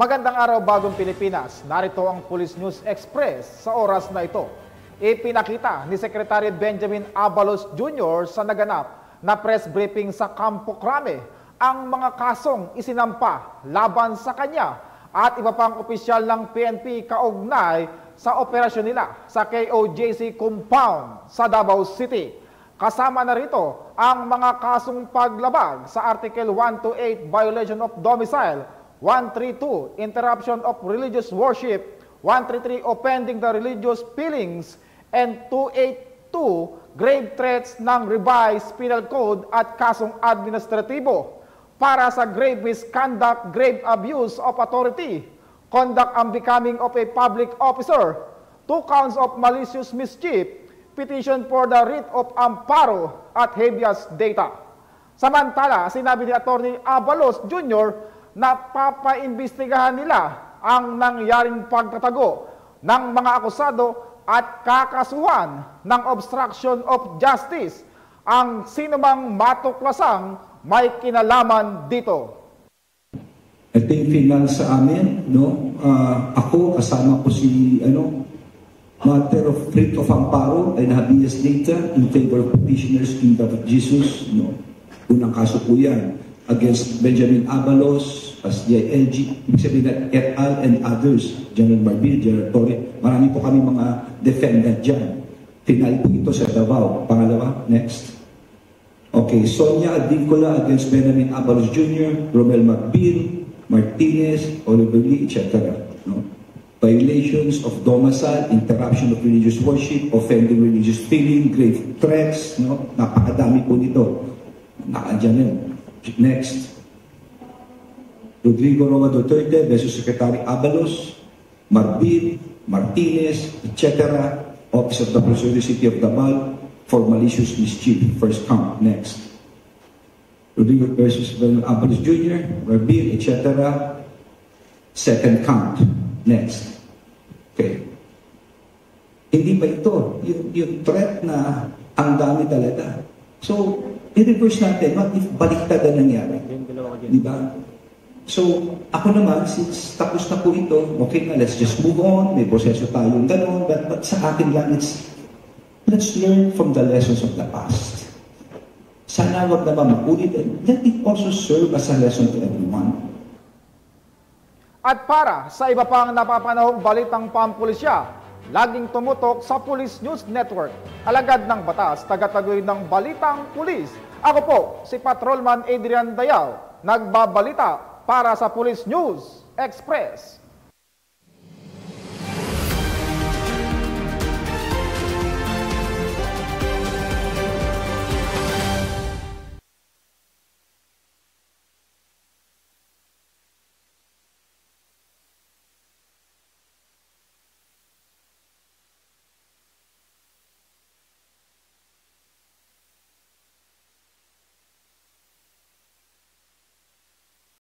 Magandang araw bagong Pilipinas. Narito ang Police News Express sa oras na ito. Ipinakita ni Secretary Benjamin Abalos Jr. sa naganap na press briefing sa Campo Crame ang mga kasong isinampa laban sa kanya at iba pang opisyal ng PNP kaugnay sa operasyon nila sa KOJC compound sa Davao City. Kasama na rito ang mga kasong paglabag sa Article 128 Violation of Domicile, 132 Interruption of Religious Worship, 133 Offending the Religious Feelings, and 282 Grave Threats ng Revised Penal Code at kasong administratibo para sa grave misconduct, grave abuse of authority, conduct unbecoming of a public officer, 2 counts of malicious mischief, petition for the writ of amparo at habeas data. Samantala, sinabi ni Atty. Abalos Jr. na papaimbestigahan nila ang nangyaring pagtatago ng mga akusado at kakasuhan ng obstruction of justice ang sinumang matuklasang may kinalaman dito. Ito yung final sa amin, no? Ako, kasama ko si, matter of writ of amparo and habeas data in favor of petitioners in the of Jesus, no? Unang kaso po yan against Benjamin Abalos as DILG, ibig sabihin na et al. And others, General Marbil, General Torre, marami po kami mga defendant dyan. Final po ito sa Davao. Pangalawa, next. Okay, Sonia Adincola against Benjamin Abalos Jr., Romel Marbil, Martinez, Oliver Lee, etc. No? Violations of domicile, interruption of religious worship, offending religious feeling, grave threats, no? Napakadami po nito. Nakandyan yun. Next. Rodrigo Roa Duterte versus Secretary Abalos, Marbil, Martinez, etc. Office of the Prosecutor City of Davao for malicious mischief. First count. Next. Rodrigo versus Abalos Jr., Marbil, etc. Second count. Next. Okay. Hindi pa ito. Yung threat na ang dami talaga. So, i-reverse natin. What if baliktad ang nangyari? Diba? So, ako naman, since tapos na po ito, okay na, let's just move on. May proseso tayong gano'n. But sa akin lang, let's learn from the lessons of the past. Sana wag naman makulit. Let it also serve as a lesson to everyone. At para sa iba pang napapanahong balitang pampulisya, laging tumutok sa Police News Network. Alagad ng batas, tagataguyod ng balitang pulis. Ako po, si Patrolman Adrian Dayao, nagbabalita para sa Police News Express.